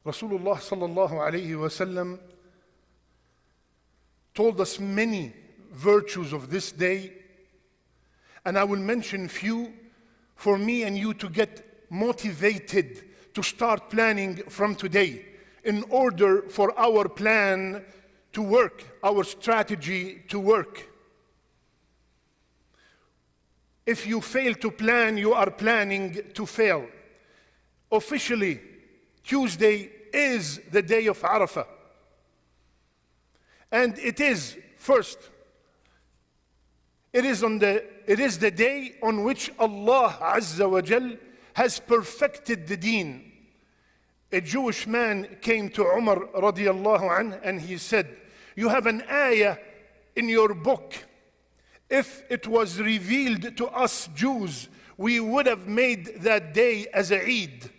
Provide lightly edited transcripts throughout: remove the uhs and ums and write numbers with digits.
Rasulullah sallallahu alayhi wasallam told us many virtues of this day, and I will mention few for me and you to get motivated to start planning from today in order for our plan to work, our strategy to work. If you fail to plan, you are planning to fail. Officially, Tuesday is the day of Arafah. And it is, first, it is the day on which Allah Azza wa Jal has perfected the deen. A Jewish man came to Umar radiallahu anhu and he said, "You have an ayah in your book. If it was revealed to us Jews, we would have made that day as a Eid."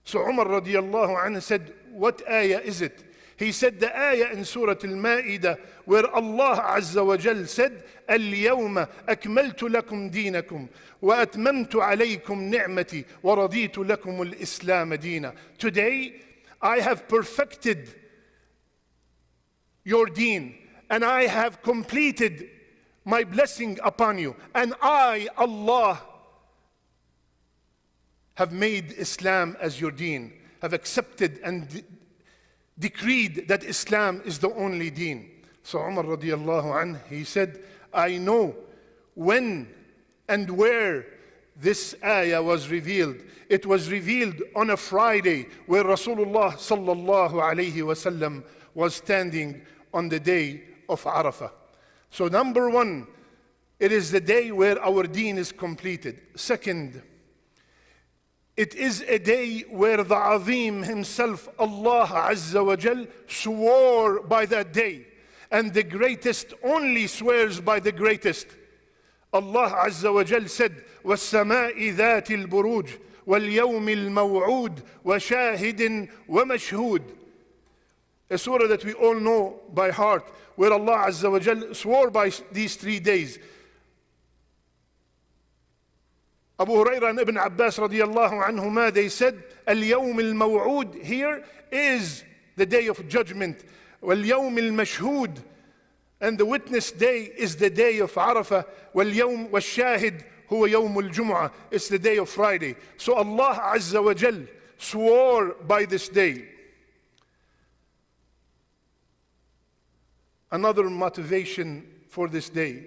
So Umar radiallahu anhu said, "What ayah is it?" He said the ayah in Surah Al-Ma'idah where Allah Azza wa Jal said, "اليوم أكملت لكم دينكم وأتممت عليكم نعمتي ورضيت لكم الإسلام دينا." Today I have perfected your deen and I have completed my blessing upon you, and I, Allah, have made Islam as your deen, have accepted and decreed that Islam is the only deen. So Umar radiallahu anhu, he said, I know when and where this ayah was revealed. It was revealed on a Friday where Rasulullah sallallahu alayhi wasallam was standing on the day of Arafah. So number one, it is the day where our deen is completed. Second, it is a day where the Azim himself, Allah Azza wa Jal, swore by that day. And the greatest only swears by the greatest. Allah Azza wa Jal said, وَالسَّمَاءِ ذَاتِ الْبُرُوجِ وَالْيَوْمِ الْمَوْعُودِ وَشَاهِدٍ وَمَشْهُودٍ. A surah that we all know by heart, where Allah Azza wa Jal swore by these 3 days. Abu Hurairah and Ibn Abbas radiallahu anhuma, they said, اليوم الموعود here is the day of judgment. واليوم المشهود, and the witness day is the day of Arafah. واليوم والشاهد هو يوم الجمعة, it's the day of Friday. So Allah Azza wa Jal swore by this day. Another motivation for this day,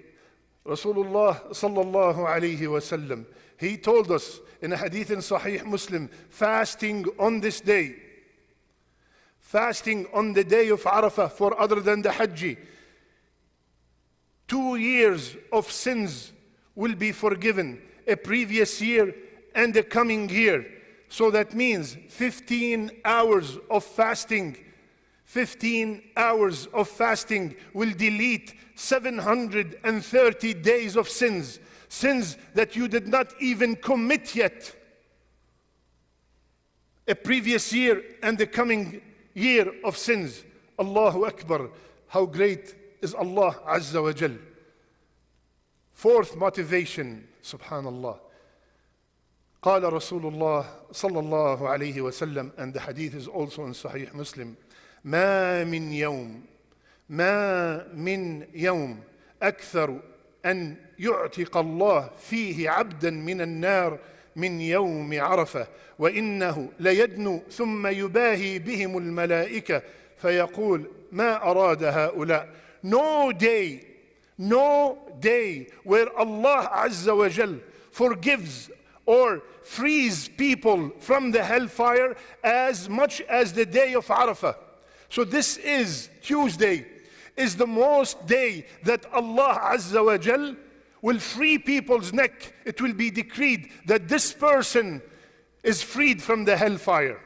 Rasulullah sallallahu alayhi wasallam, he told us in a hadith in Sahih Muslim, fasting on this day, fasting on the day of Arafah for other than the Hajj, 2 years of sins will be forgiven, a previous year and a coming year. So that means 15 hours of fasting. 15 hours of fasting will delete 730 days of sins. Sins that you did not even commit yet. A previous year and the coming year of sins. Allahu Akbar. How great is Allah Azza wa Jal. Fourth motivation, subhanallah. قال رسول الله صلى الله عليه وسلم, and the hadith is also in Sahih Muslim, ما من يوم أكثر أن يعتق الله فيه عبدا من النار من يوم عرفة وإنه ليدنو ثم يباهي بهم الملائكة فيقول ما أراد هؤلاء. No day where Allah Azza wa Jal forgives or frees people from the hellfire as much as the day of Arafah. So this is Tuesday, is the most day that Allah Azza wa Jal will free people's neck. It will be decreed that this person is freed from the hellfire.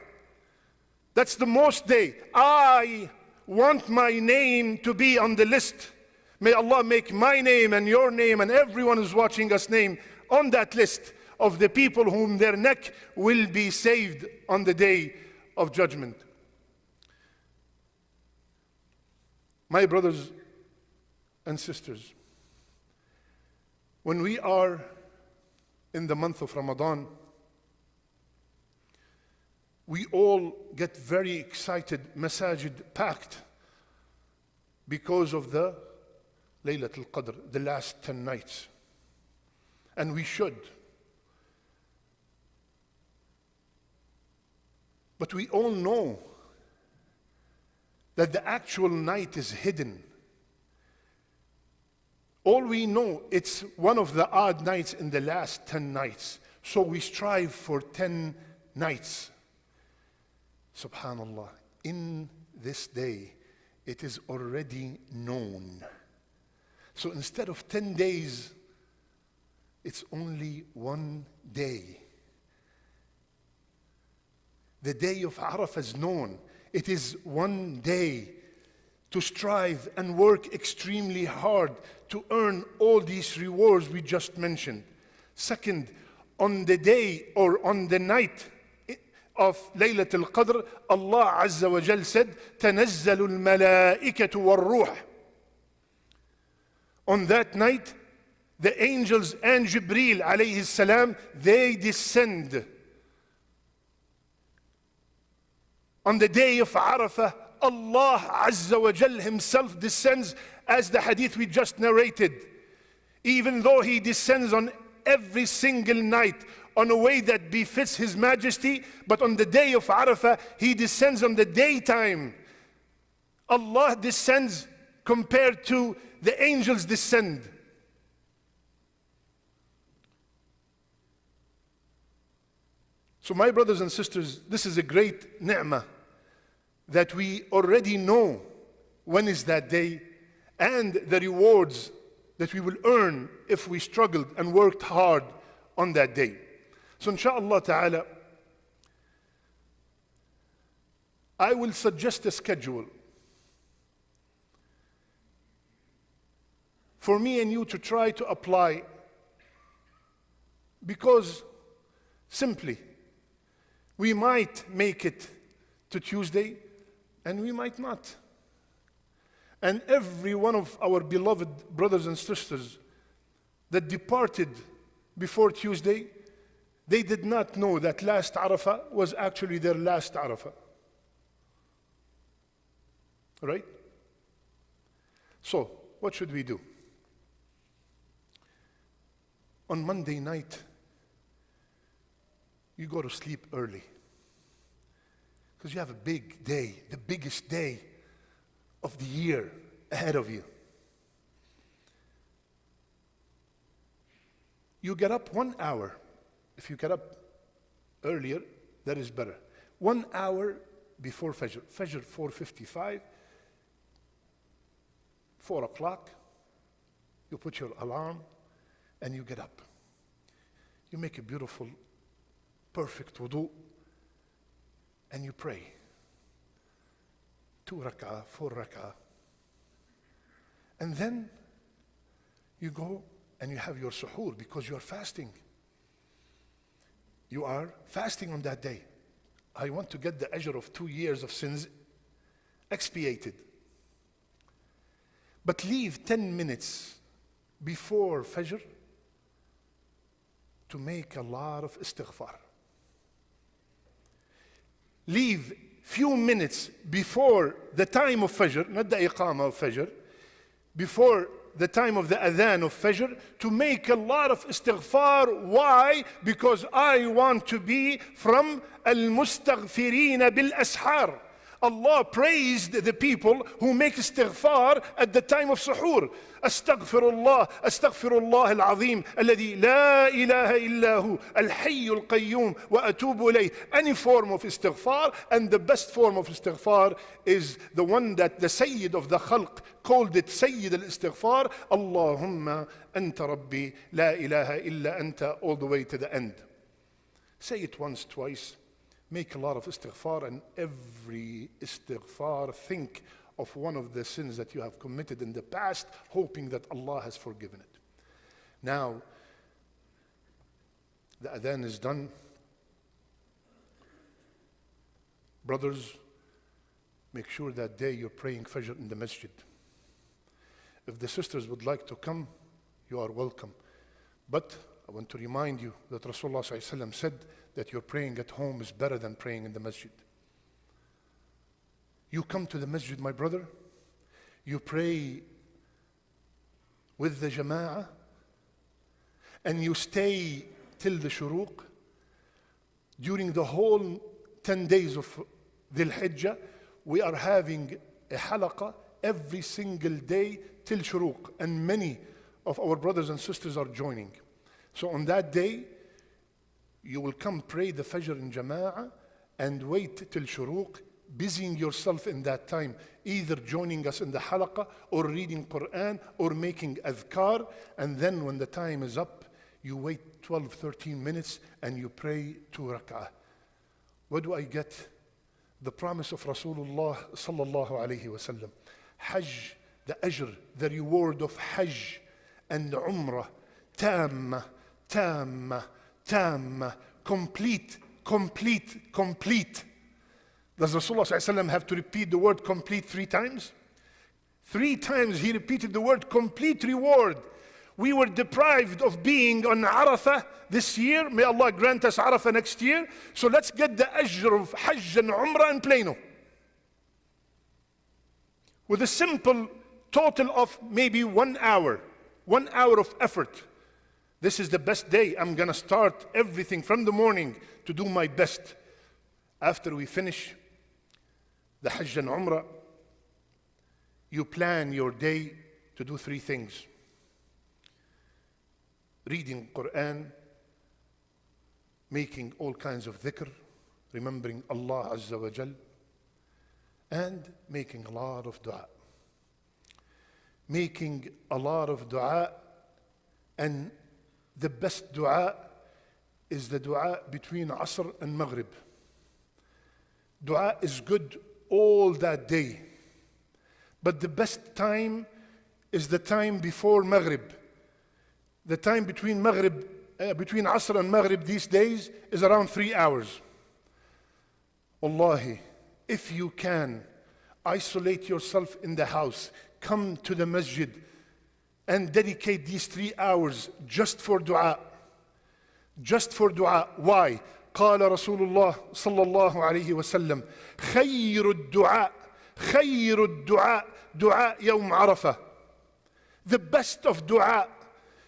That's the most day. I want my name to be on the list. May Allah make my name and your name and everyone who's watching us name on that list of the people whom their neck will be saved on the day of judgment. My brothers and sisters, when we are in the month of Ramadan, we all get very excited, masajid packed, because of the Laylatul Qadr, the last 10 nights. And we should. But we all know that the actual night is hidden. All we know, it's one of the odd nights in the last 10 nights. So we strive for 10 nights. Subhanallah, in this day, it is already known. So instead of 10 days, it's only one day. The day of Arafah is known. It is one day to strive and work extremely hard to earn all these rewards we just mentioned. Second, on the day or on the night of Laylatul Qadr, Allah Azza wa Jal said, تَنَزَّلُ الْمَلَائِكَةُ وَالرُّوحُ. On that night, the angels and Jibreel alayhi salam, they descend. On the day of Arafah, Allah Azza wa Jal himself descends, as the hadith we just narrated. Even though he descends on every single night on a way that befits his majesty, but on the day of Arafah, he descends on the daytime. Allah descends compared to the angels descend. So my brothers and sisters, this is a great ni'mah that we already know when is that day and the rewards that we will earn if we struggled and worked hard on that day. So inshallah ta'ala, I will suggest a schedule for me and you to try to apply, because simply, we might make it to Tuesday and we might not. And every one of our beloved brothers and sisters that departed before Tuesday, they did not know that last Arafah was actually their last Arafah. Right? So, what should we do? On Monday night, you go to sleep early, because you have a big day, the biggest day of the year ahead of you. You get up 1 hour. If you get up earlier, that is better. 1 hour before Fajr. Fajr 4:55, 4 o'clock, you put your alarm and you get up. You make a beautiful, perfect wudu, and you pray. 2 rak'ah, 4 rak'ah. And then you go and you have your suhoor, because you are fasting. You are fasting on that day. I want to get the ajr of 2 years of sins expiated. But leave 10 minutes before Fajr to make a lot of istighfar. Leave few minutes before the time of Fajr, not the iqamah of Fajr, before the time of the adhan of Fajr, to make a lot of istighfar. Why? Because I want to be from al-mustaghfireen bil-ashar. Allah praised the people who make istighfar at the time of suhoor. Astaghfirullah al-azim, alladhi la ilaha illahu, al-hayy al-qayyum, wa atubu ilayh. Any form of istighfar, and the best form of istighfar is the one that the Sayyid of the Khalq called it Sayyid al-istighfar. Allahumma anta rabbi, la ilaha illa anta, all the way to the end. Say it once, twice. Make a lot of istighfar, and every istighfar, think of one of the sins that you have committed in the past, hoping that Allah has forgiven it. Now, the adhan is done. Brothers, make sure that day you're praying Fajr in the masjid. If the sisters would like to come, you are welcome. But I want to remind you that Rasulullah ﷺ said that your praying at home is better than praying in the masjid. You come to the masjid, my brother, you pray with the jama'ah, and you stay till the shuruq. During the whole 10 days of Dhul Hijjah, we are having a halaqah every single day till shuruq, and many of our brothers and sisters are joining. So on that day, you will come pray the Fajr in Jama'ah and wait till shuruq, busying yourself in that time, either joining us in the halaqah or reading Quran or making adhkar, and then when the time is up, you wait 12, 13 minutes and you pray 2 rak'ah. What do I get? The promise of Rasulullah sallallahu alayhi wa sallam. Hajj, the ajr, the reward of Hajj and Umrah, tamma, tamma, tamma, complete, complete, complete. Does Rasulullah sallallahu alayhi wa sallam have to repeat the word complete 3 times? 3 times he repeated the word complete reward. We were deprived of being on Arafah this year. May Allah grant us Arafah next year. So let's get the ajr of Hajj and Umrah in Plano. With a simple total of maybe 1 hour. 1 hour of effort. This is the best day. I'm going to start everything from the morning to do my best. After we finish the Hajj and Umrah, you plan your day to do 3 things. Reading Quran, making all kinds of dhikr, remembering Allah Azza wa Jal, and making a lot of dua. Making a lot of dua, and the best dua is the dua between Asr and Maghrib. Dua is good all that day, but the best time is the time before Maghrib. The time between Maghrib, between Asr and Maghrib these days is around 3 hours. Wallahi, if you can, isolate yourself in the house, come to the masjid and dedicate these 3 hours just for dua. Just for dua. Why? قال رسول الله صلى الله عليه وسلم خير الدعاء دعاء يوم عرفة. The best of dua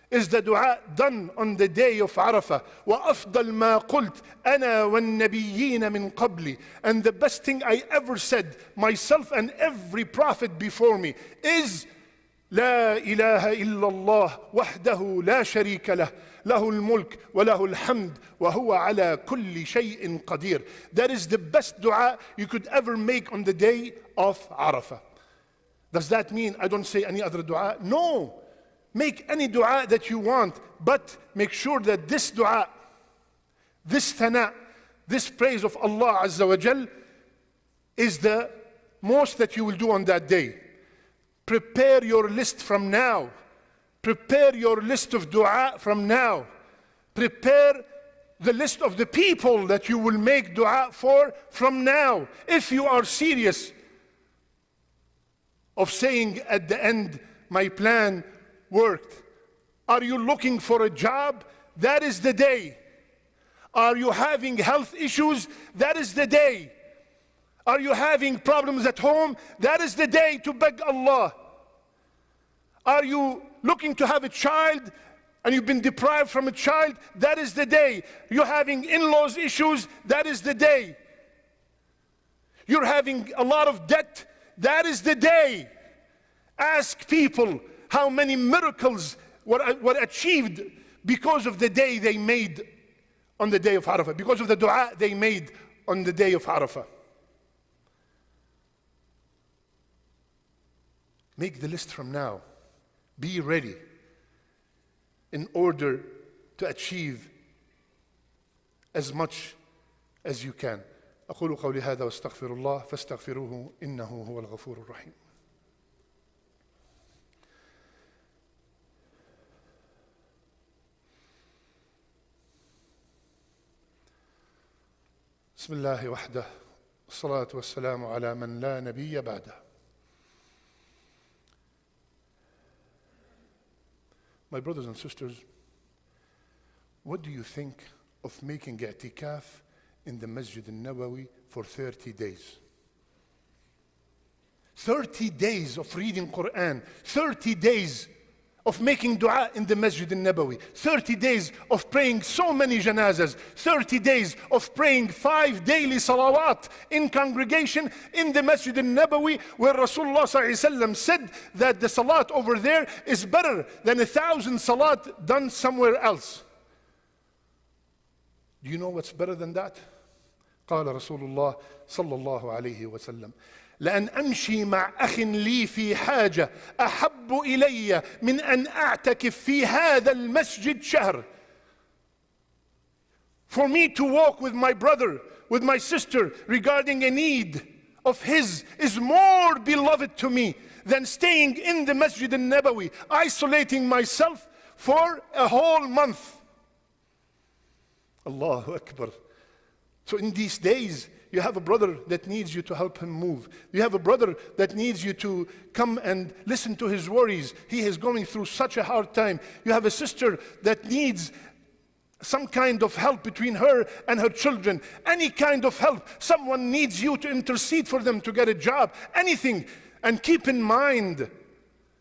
is the dua done on the day of Arafah. وَأَفْضَلْ مَا قُلْتْ أَنَا وَالنَّبِيِّينَ مِنْ قَبْلِ. And the best thing I ever said, myself and every prophet before me, is لا إله إلا الله وحده لا شريك له له الملك وله الحمد وهو على كل شيء قدير. That is the best dua you could ever make on the day of Arafah. Does that mean I don't say any other dua? No. Make any dua that you want, but make sure that this dua, this thana, this praise of Allah Azza wa Jal is the most that you will do on that day. Prepare your list from now. Prepare your list of dua from now. Prepare the list of the people that you will make dua for from now. If you are serious of saying at the end, my plan worked. Are you looking for a job? That is the day. Are you having health issues? That is the day. Are you having problems at home? That is the day to beg Allah. Are you looking to have a child and you've been deprived from a child? That is the day. You're having in-laws issues? That is the day. You're having a lot of debt? That is the day. Ask people how many miracles were achieved because of the day they made on the day of Arafah, because of the dua they made on the day of Arafah. Make the list from now. Be ready in order to achieve as much as you can. أقول قولي هذا واستغفر الله فاستغفروه إنه هو الغفور الرحيم. بسم الله وحده والصلاة والسلام على من لا نبي بعده. My brothers and sisters, What do you think of making i'tikaf in the Masjid al-Nabawi for 30 days? 30 days of reading Quran, 30 days of making dua in the Masjid al-Nabawi, 30 days of praying so many janazas, 30 days of praying 5 daily salawat in congregation in the Masjid al-Nabawi, where Rasulullah ﷺ said that the salat over there is better than 1,000 salat done somewhere else. Do you know what's better than that? قال رسول الله صلى الله عليه وسلم لأن أمشي مع أخ لي في حاجة أحب إلي من أن أعتكف في هذا المسجد شهر. For me to walk with my brother, with my sister regarding a need of his is more beloved to me than staying in the Masjid al-Nabawi, isolating myself for a whole month. Allahu Akbar. So in these days, you have a brother that needs you to help him move. You have a brother that needs you to come and listen to his worries. He is going through such a hard time. You have a sister that needs some kind of help between her and her children. Any kind of help. Someone needs you to intercede for them to get a job. Anything. And keep in mind,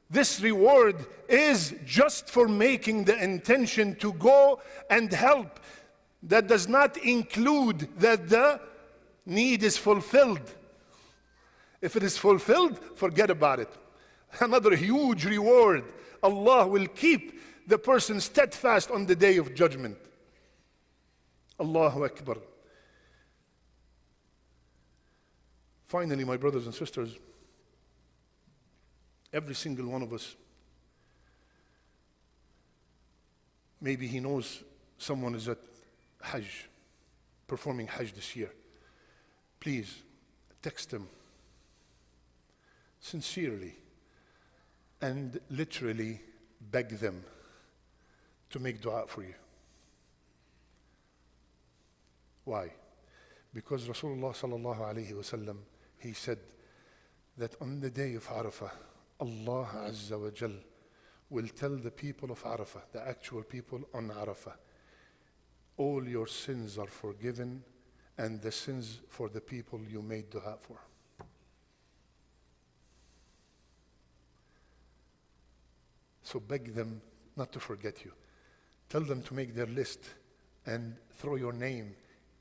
this reward is just for making the intention to go and help. That does not include that the need is fulfilled. If it is fulfilled, forget about it. Another huge reward. Allah will keep the person steadfast on the day of judgment. Allahu Akbar. Finally, my brothers and sisters, every single one of us, maybe he knows someone is at Hajj, performing Hajj this year. Please text them sincerely and literally beg them to make dua for you. Why? Because Rasulullah sallallahu alayhi wasallam, he said that on the day of Arafah, Allah Azza wa Jal will tell the people of Arafah, the actual people on Arafah, all your sins are forgiven and the sins for the people you made dua for. So beg them not to forget you. Tell them to make their list and throw your name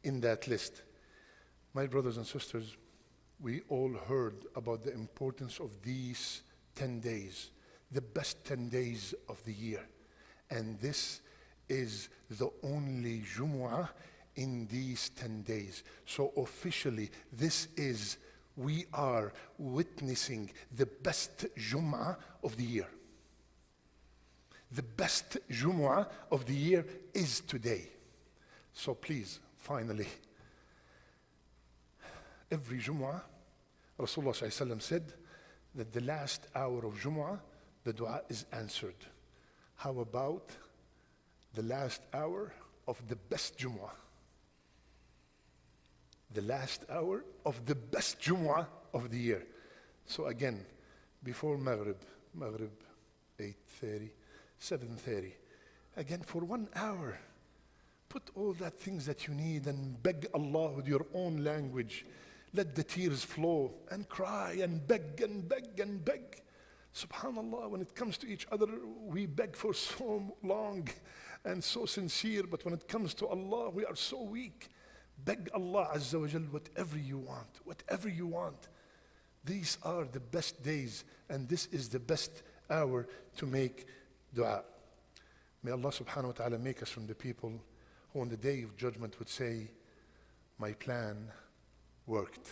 in that list. My brothers and sisters, we all heard about the importance of these 10 days, the best 10 days of the year. And this is the only Jumu'ah in these 10 days. So officially, we are witnessing the best Jumu'ah of the year. The best Jumu'ah of the year is today. So please, finally, every Jumu'ah, Rasulullah ﷺ said that the last hour of Jumu'ah, the dua is answered. How about the last hour of the best Jumu'ah? The last hour of the best Jumu'ah of the year. So again, before Maghrib 8:30, 7:30, again for 1 hour, put all that things that you need and beg Allah with your own language. Let the tears flow and cry and beg and beg and beg. Subhanallah, when it comes to each other, we beg for so long and so sincere, but when it comes to Allah, we are so weak. Beg Allah Azza wa Jal whatever you want, whatever you want. These are the best days, and this is the best hour to make dua. May Allah subhanahu wa ta'ala make us from the people who on the day of judgment would say, my plan worked.